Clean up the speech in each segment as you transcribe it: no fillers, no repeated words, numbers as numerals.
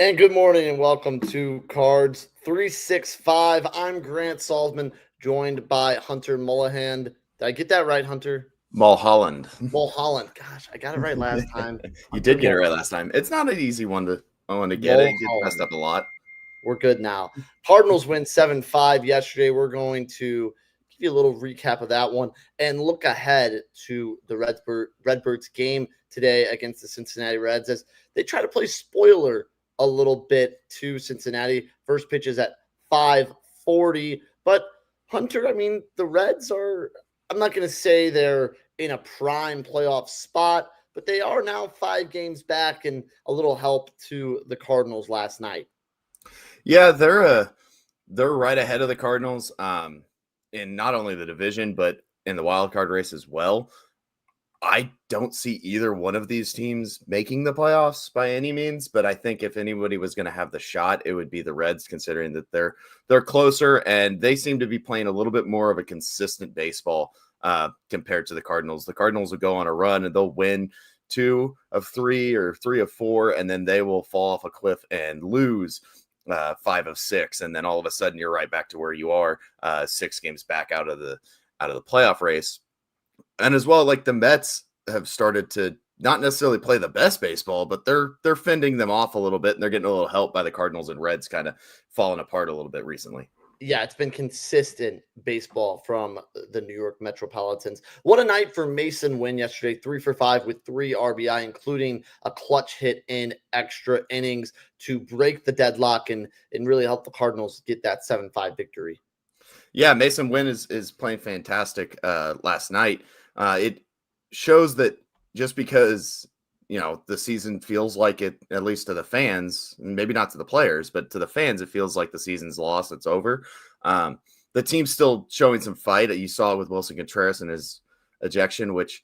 And good morning and welcome to Cards 365. I'm Grant Salzman, joined by Hunter Mullahan. Did I get that right, Hunter? Mulholland. Mulholland. Gosh, I got it right last time. You Hunter did get it right Mulholland. last time. It's not an easy one to get. It gets messed Mulholland. up a lot. We're good now. Cardinals win 7-5 yesterday. We're going to give you a little recap of that one and look ahead to the Redbirds game today against the Cincinnati Reds as they try to play spoiler a little bit to Cincinnati. First pitch is at 5:40. But Hunter, I mean, the Reds are, I'm not going to say they're in a prime playoff spot, but they are now 5 games back and a little help to the Cardinals last night. Yeah, they're right ahead of the Cardinals in not only the division but in the wild card race as well. I don't see either one of these teams making the playoffs by any means, but I think if anybody was going to have the shot, it would be the Reds, considering that they're closer and they seem to be playing a little bit more of a consistent baseball compared to the Cardinals. The Cardinals will go on a run and they'll win 2 of 3 or 3 of 4, and then they will fall off a cliff and lose 5 of 6, and then all of a sudden you're right back to where you are, 6 games back out of the playoff race. And as well, like the Mets have started to not necessarily play the best baseball, but they're fending them off a little bit, and they're getting a little help by the Cardinals and Reds kind of falling apart a little bit recently. Yeah, it's been consistent baseball from the New York Metropolitans. What a night for Mason Wynn yesterday, 3 for 5 with 3 RBI, including a clutch hit in extra innings to break the deadlock and really help the Cardinals get that 7-5 victory. Yeah, Mason Wynn is playing fantastic last night. It shows that just because the season feels like it, at least to the fans, maybe not to the players, but to the fans, it feels like the season's lost. It's over. The team's still showing some fight. You saw it with Wilson Contreras and his ejection, which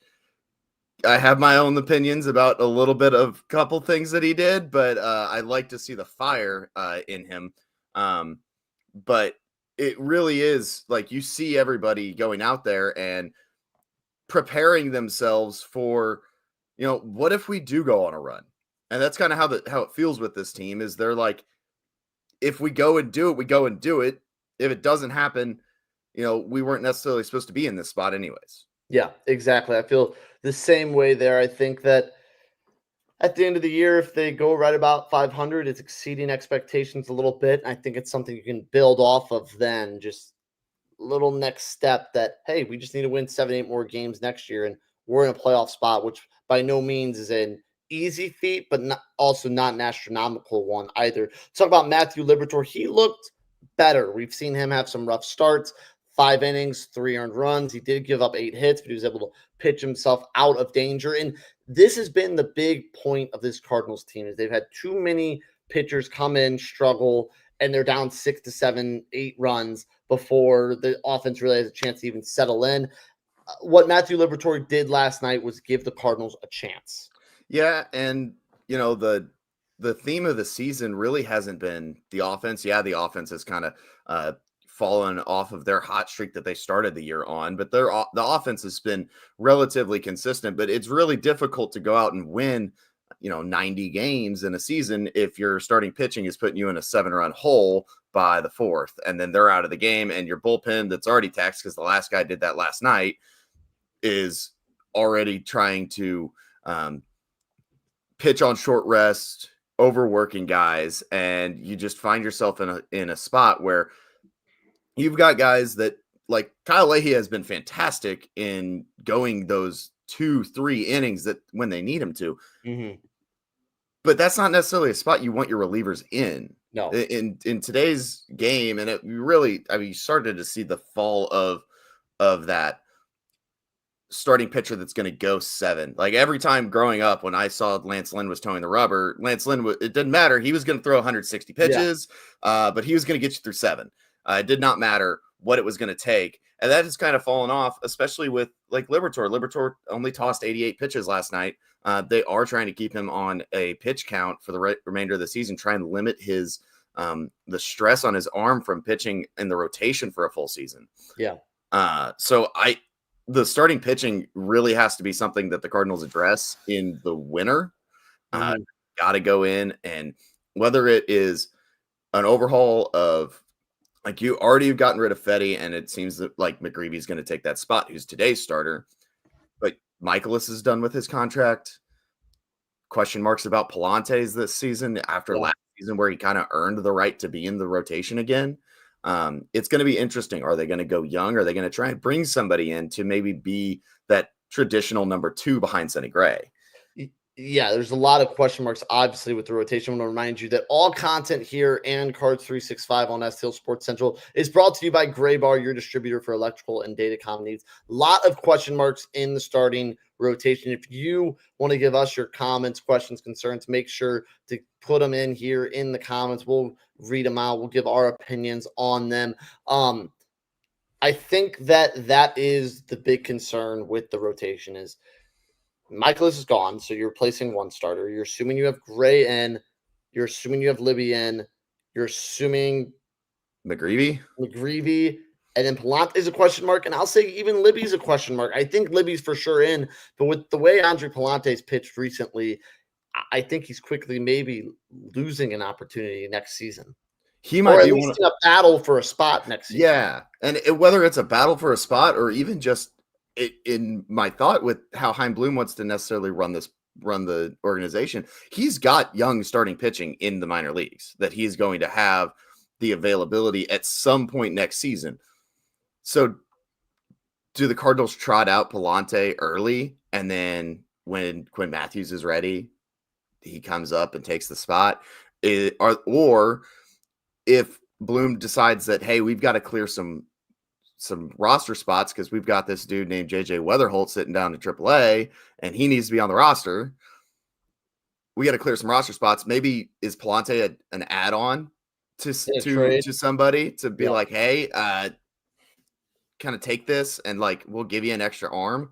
I have my own opinions about a little bit of couple things that he did, but I like to see the fire in him. But it really is like you see everybody going out there and preparing themselves for, what if we do go on a run? And that's kind of how it feels with this team. Is they're like, if we go and do it, we go and do it. If it doesn't happen, we weren't necessarily supposed to be in this spot anyways. Yeah, exactly. I feel the same way there. I think that at the end of the year, if they go right about 500, it's exceeding expectations a little bit. I think it's something you can build off of then, just little next step that, hey, we just need to win 7-8 more games next year and we're in a playoff spot, which by no means is an easy feat, but also not an astronomical one either. Talk about Matthew Liberatore. He looked better. We've seen him have some rough starts, 5 innings, 3 earned runs. He did give up 8 hits, but he was able to pitch himself out of danger. And this has been the big point of this Cardinals team is they've had too many pitchers come in, struggle, and they're down 6 to 7, 8 runs before the offense really has a chance to even settle in. What Matthew Liberatore did last night was give the Cardinals a chance. Yeah, and the theme of the season really hasn't been the offense. Yeah, the offense has kind of fallen off of their hot streak that they started the year on, but the offense has been relatively consistent. But it's really difficult to go out and win 90 games in a season if your starting pitching is putting you in a 7-run hole by the 4th, and then they're out of the game, and your bullpen that's already taxed because the last guy did that last night is already trying to pitch on short rest, overworking guys, and you just find yourself in a spot where you've got guys that, like Kyle Leahy has been fantastic in going those 2-3 innings that when they need him to. Mm-hmm. But that's not necessarily a spot you want your relievers in. No. In today's game, and you started to see the fall of that starting pitcher that's going to go 7. Like every time growing up, when I saw Lance Lynn was towing the rubber, Lance Lynn, it didn't matter. He was going to throw 160 pitches, but he was going to get you through 7. It did not matter what it was going to take. And that has kind of fallen off, especially with like Liberatore. Liberatore only tossed 88 pitches last night. They are trying to keep him on a pitch count for the remainder of the season, try and limit his the stress on his arm from pitching in the rotation for a full season. Yeah. So the starting pitching really has to be something that the Cardinals address in the winter. Got to go in and whether it is an overhaul of, like, you already have gotten rid of Fetty, and it seems that like McGreevy's going to take that spot, who's today's starter. But Michaelis is done with his contract. Question marks about Palantes this season after last season, where he kind of earned the right to be in the rotation again. It's going to be interesting. Are they going to go young? Are they going to try and bring somebody in to maybe be that traditional number 2 behind Sonny Gray? Yeah, there's a lot of question marks, obviously, with the rotation. I want to remind you that all content here and Cards 365 on STL Sports Central is brought to you by Gray Bar, your distributor for electrical and datacom needs. A lot of question marks in the starting rotation. If you want to give us your comments, questions, concerns, make sure to put them in here in the comments. We'll read them out. We'll give our opinions on them. I think that is the big concern with the rotation is Michaelis is gone, so you're replacing one starter. You're assuming you have Gray in. You're assuming you have Libby in. You're assuming McGreevy, and then Palante is a question mark. And I'll say even Libby's a question mark. I think Libby's for sure in, but with the way Andre Palante's pitched recently, I think he's quickly maybe losing an opportunity next season. He might be in a battle for a spot next season. Yeah, and whether it's a battle for a spot or even just in my thought with how Chaim Bloom wants to necessarily run the organization, he's got young starting pitching in the minor leagues that he's going to have the availability at some point next season. So do the Cardinals trot out Palante early, and then when Quinn Matthews is ready, he comes up and takes the spot? Or if Bloom decides that, hey, we've got to clear some roster spots because we've got this dude named JJ Weatherholt sitting down in AAA and he needs to be on the roster, we got to clear some roster spots. Maybe is Palante an add-on to somebody to be like, hey, kind of take this and like we'll give you an extra arm.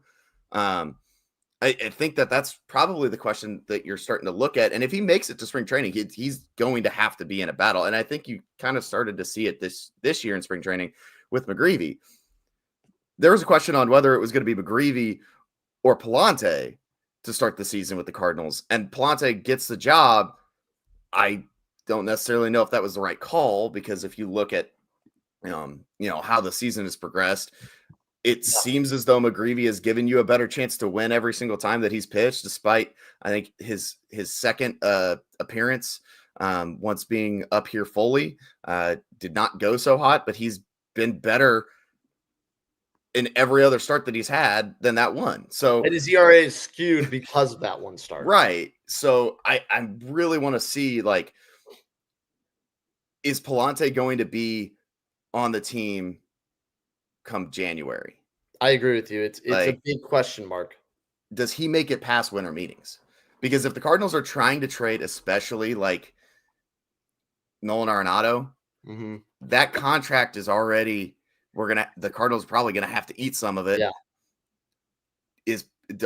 I think that's probably the question that you're starting to look at. And if he makes it to spring training, he's going to have to be in a battle. And I think you kind of started to see it this year in spring training with McGreevy. There was a question on whether it was going to be McGreevy or Palante to start the season with the Cardinals. And Palante gets the job. I don't necessarily know if that was the right call, because if you look at how the season has progressed, it seems as though McGreevy has given you a better chance to win every single time that he's pitched, despite, I think, his second appearance once being up here fully did not go so hot, but he's been better in every other start that he's had than that one. So and his ERA is skewed because of that one start. Right. So I really want to see, like, is Palante going to be on the team come January? I agree with you. It's like, a big question mark. Does he make it past winter meetings? Because if the Cardinals are trying to trade, especially like Nolan Arenado, that contract is already, the Cardinals are probably going to have to eat some of it. Yeah.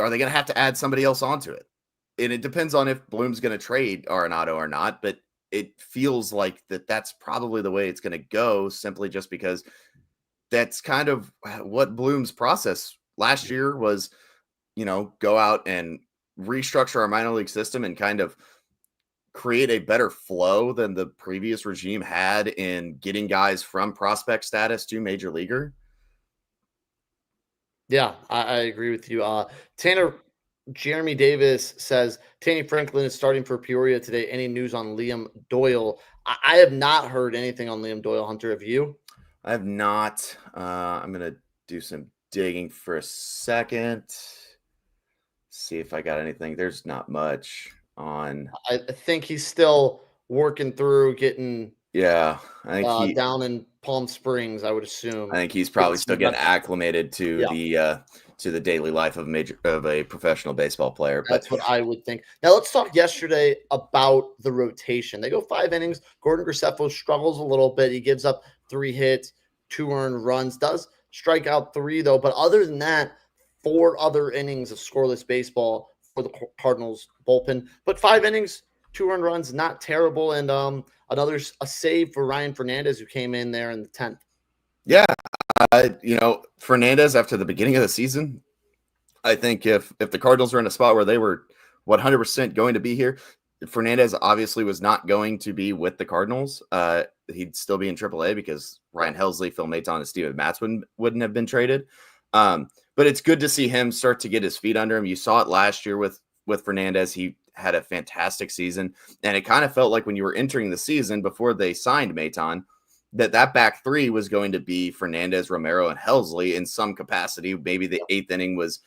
Are they going to have to add somebody else onto it? And it depends on if Bloom's going to trade Arenado or not, but it feels like that's probably the way it's going to go, simply just because that's kind of what Bloom's process last year was, go out and restructure our minor league system and kind of create a better flow than the previous regime had in getting guys from prospect status to major leaguer. Yeah, I agree with you. Jeremy Davis says, Tanny Franklin is starting for Peoria today. Any news on Liam Doyle? I have not heard anything on Liam Doyle. Hunter, have you? I have not. I'm going to do some digging for a second. See if I got anything. There's not much on. I think he's still working through getting. Yeah, I think down in Palm Springs, I would assume. I think he's probably still getting acclimated to the daily life of a professional baseball player. That's what I would think. Now let's talk yesterday about the rotation. They go 5 innings. Gordon Graceffo struggles a little bit. He gives up 3 hits, 2 earned runs, does strike out 3 though. But other than that, 4 other innings of scoreless baseball for the Cardinals bullpen. But 5 innings, 2 earned runs, not terrible. And a save for Ryan Fernandez, who came in there in the 10th. Yeah. Fernandez, after the beginning of the season, I think if the Cardinals are in a spot where they were 100% going to be here, Fernandez obviously was not going to be with the Cardinals. He'd still be in AAA because Ryan Helsley, Phil Maton, and Steven Matz wouldn't have been traded. But it's good to see him start to get his feet under him. You saw it last year with Fernandez. He had a fantastic season, and it kind of felt like when you were entering the season before they signed Maton, that back three was going to be Fernandez, Romero, and Helsley in some capacity. Maybe the eighth inning was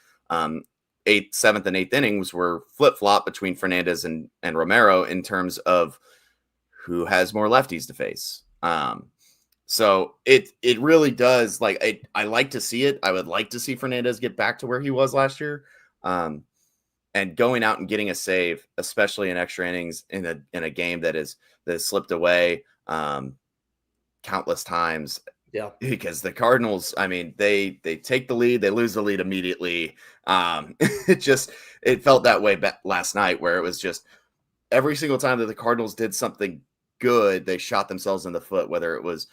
seventh and eighth innings were flip-flop between Fernandez and Romero in terms of who has more lefties to face. So it really does, like, I like to see it. I would like to see Fernandez get back to where he was last year. And going out and getting a save, especially in extra innings in a game that has slipped away countless times. Yeah. Because the Cardinals, I mean, they take the lead, they lose the lead immediately. It felt that way last night, where it was just every single time that the Cardinals did something good, they shot themselves in the foot, whether it was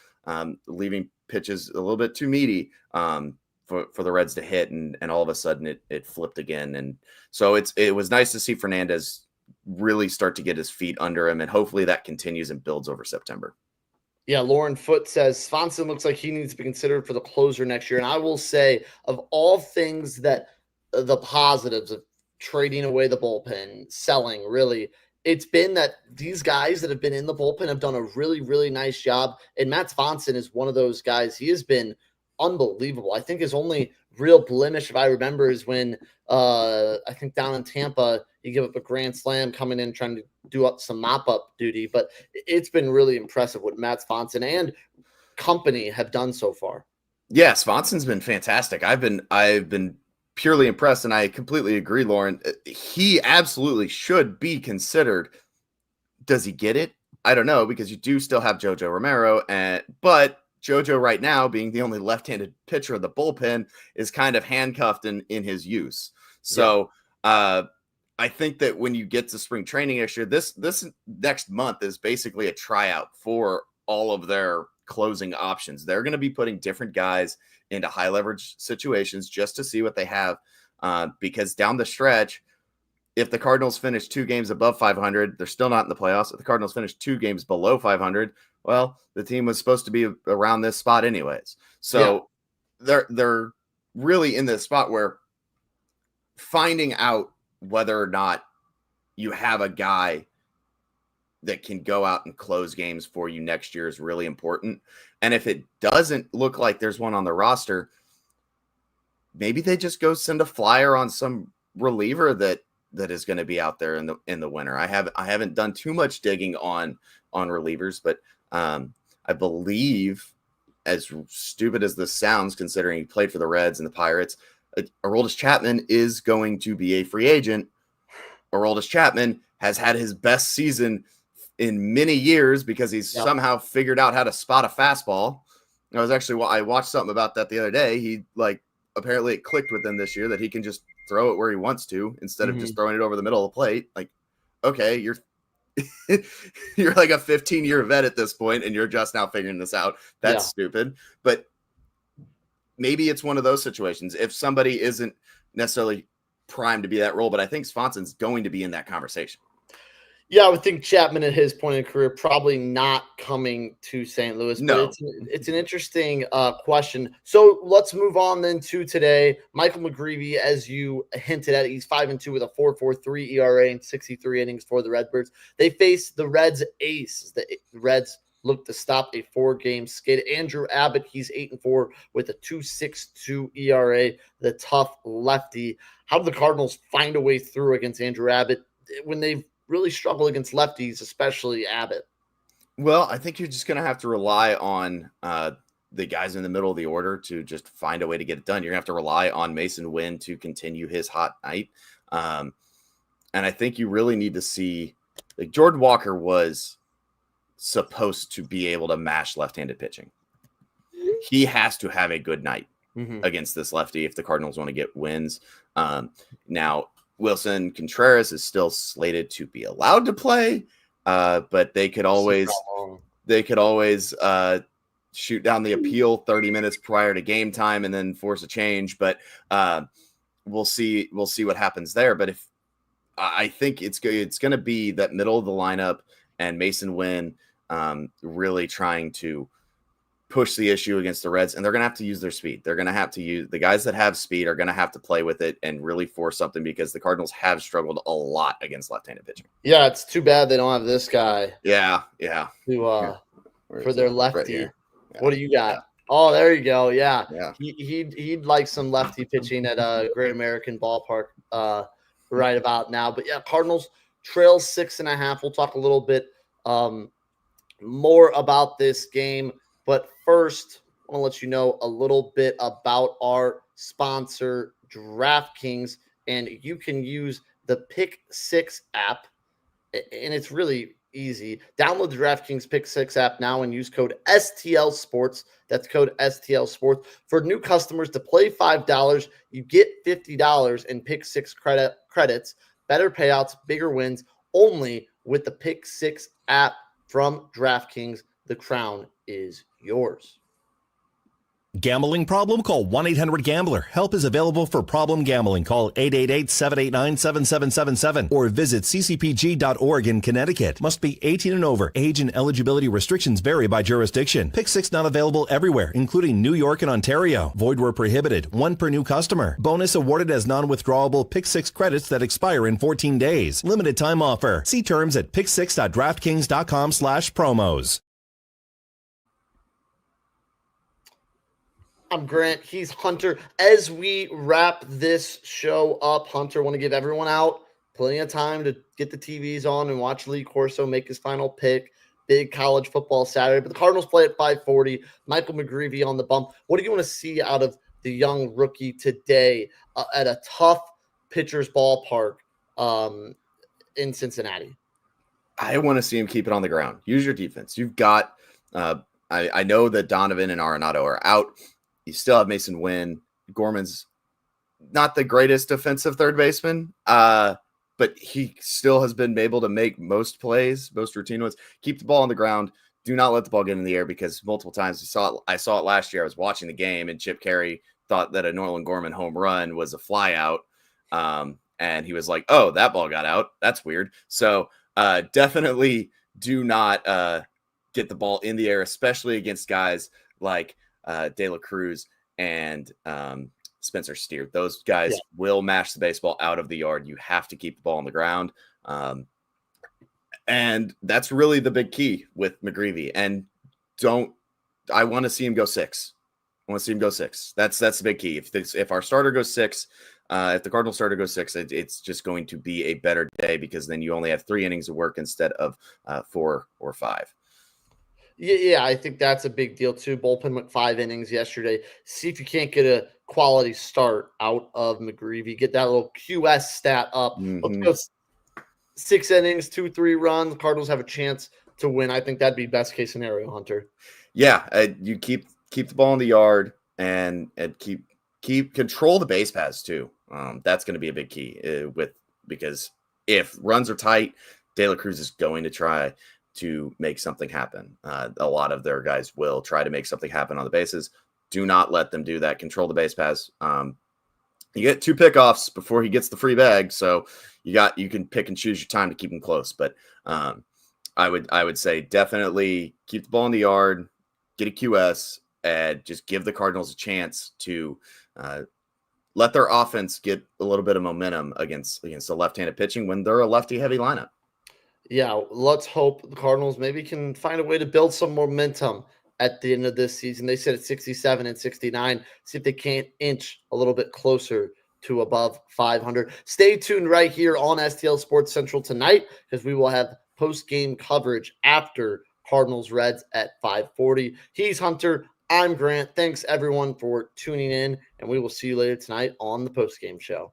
leaving pitches a little bit too meaty for the Reds to hit, and all of a sudden it flipped again. And so it was nice to see Fernandez really start to get his feet under him, and hopefully that continues and builds over September. Yeah, Lauren Foote says Swanson looks like he needs to be considered for the closer next year. And I will say, of all things that the positives of trading away the bullpen, selling, really, it's been that these guys that have been in the bullpen have done a really, really nice job. And Matt Swanson is one of those guys. He has been unbelievable. I think his only real blemish, if I remember, is when I think down in Tampa, he gave up a grand slam coming in trying to do up some mop-up duty. But it's been really impressive what Matt Swanson and company have done so far. Yeah, Swanson's been fantastic. I've been purely impressed, and I completely agree, Lauren. He absolutely should be considered. Does he get it? I don't know, because you do still have JoJo Romero, but JoJo right now, being the only left-handed pitcher of the bullpen, is kind of handcuffed in his use. So I think that when you get to spring training next year, this next month is basically a tryout for all of their closing options. They're going to be putting different guys into high leverage situations just to see what they have, because down the stretch, if the Cardinals finish 2 games above 500, they're still not in the playoffs. If the Cardinals finish 2 games below 500, well, the team was supposed to be around this spot anyways. So they're really in this spot where finding out whether or not you have a guy that can go out and close games for you next year is really important. And if it doesn't look like there's one on the roster, maybe they just go send a flyer on some reliever that is going to be out there in the winter. I haven't done too much digging on relievers, but I believe, as stupid as this sounds, considering he played for the Reds and the Pirates, Aroldis Chapman is going to be a free agent. Aroldis Chapman has had his best season in many years because he's somehow figured out how to spot a fastball. I watched something about that the other day. He apparently it clicked with him this year that he can just throw it where he wants to instead of just throwing it over the middle of the plate. Like, okay, you're like a 15-year vet at this point, and you're just now figuring this out. That's stupid. But maybe it's one of those situations. If somebody isn't necessarily primed to be that role, but I think Swanson's going to be in that conversation. Yeah, I would think Chapman at his point in career probably not coming to St. Louis. No. But it's an interesting question. So let's move on then to today. Michael McGreevy, as you hinted at, he's 5-2 with a 4.43 ERA and 63 innings for the Redbirds. They face the Reds ace. The Reds look to stop a 4-game skid. Andrew Abbott, he's 8-4 with a 2.62 ERA, the tough lefty. How do the Cardinals find a way through against Andrew Abbott when they've really struggle against lefties, especially Abbott? Well, I think you're just going to have to rely on the guys in the middle of the order to just find a way to get it done. You're going to have to rely on Mason Wynn to continue his hot night. And I think you really need to see, like, Jordan Walker was supposed to be able to mash left-handed pitching. He has to have a good night against this lefty if the Cardinals want to get wins. Now, Wilson Contreras is still slated to be allowed to play, but they could always shoot down the appeal 30 minutes prior to game time and then force a change. But we'll see what happens there. But if I think it's going to be that middle of the lineup and Mason Wynn really trying to push the issue against the Reds, and they're going to have to use their speed. They're going to have to use the guys that have speed are going to have to play with it and really force something because the Cardinals have struggled a lot against left-handed pitching. Yeah, it's too bad they don't have this guy. Yeah. For their lefty. Right what do you got? Yeah. Oh, there you go. Yeah. Yeah. He'd like some lefty pitching at Great American Ballpark right about now. But yeah, Cardinals trail 6.5. We'll talk a little bit more about this game. But first, I want to let you know a little bit about our sponsor, DraftKings. And you can use the Pick 6 app. And it's really easy. Download the DraftKings Pick 6 app now and use code STL Sports. That's code STL Sports. For new customers to play $5, you get $50 in Pick 6 credits. Better payouts, bigger wins, only with the Pick 6 app from DraftKings. The crown is yours. Gambling problem? Call 1-800-GAMBLER. Help is available for problem gambling. Call 888-789-7777 or visit ccpg.org in Connecticut. Must be 18 and over. Age and eligibility restrictions vary by jurisdiction. Pick 6 not available everywhere, including New York and Ontario. Void where prohibited. One per new customer. Bonus awarded as non-withdrawable Pick 6 credits that expire in 14 days. Limited time offer. See terms at pick6.draftkings.com/promos. I'm Grant. He's Hunter. As we wrap this show up, Hunter, want to give everyone out plenty of time to get the TVs on and watch Lee Corso make his final pick. Big college football Saturday. But the Cardinals play at 5:40. Michael McGreevy on the bump. What do you want to see out of the young rookie today at a tough pitcher's ballpark in Cincinnati? I want to see him keep it on the ground. Use your defense. You've got I know that Donovan and Arenado are out. You still have Mason Wynn. Gorman's not the greatest defensive third baseman, but he still has been able to make most plays, most routine ones. Keep the ball on the ground. Do not let the ball get in the air because multiple times I saw it last year. I was watching the game and Chip Carey thought that a Nolan Gorman home run was a fly out. And he was like, oh, that ball got out. That's weird. So definitely do not get the ball in the air, especially against guys like De La Cruz and Spencer Steer. Those guys will mash the baseball out of the yard. You have to keep the ball on the ground. And that's really the big key with McGreevy. And I want to see him go 6. I want to see him go 6. That's the big key. If our starter goes 6, if the Cardinals starter goes 6, it's just going to be a better day because then you only have 3 innings of work instead of 4 or 5. Yeah, I think that's a big deal too. Bullpen went 5 innings yesterday. See if you can't get a quality start out of McGreevy. Get that little QS stat up. Mm-hmm. Let's go 6 innings, 2-3 runs. The Cardinals have a chance to win. I think that'd be best case scenario, Hunter. Yeah, you keep the ball in the yard and keep control the base paths too. That's going to be a big key because if runs are tight, De La Cruz is going to try to make something happen. A lot of their guys will try to make something happen on the bases. Do not let them do that. Control the base paths. You get 2 pickoffs before he gets the free bag, so you can pick and choose your time to keep him close. But I would say definitely keep the ball in the yard, get a QS, and just give the Cardinals a chance to let their offense get a little bit of momentum against the left-handed pitching when they're a lefty-heavy lineup. Yeah, let's hope the Cardinals maybe can find a way to build some momentum at the end of this season. They sit at 67 and 69. See if they can't inch a little bit closer to above 500. Stay tuned right here on STL Sports Central tonight because we will have post-game coverage after Cardinals Reds at 5:40. He's Hunter. I'm Grant. Thanks, everyone, for tuning in, and we will see you later tonight on the post-game show.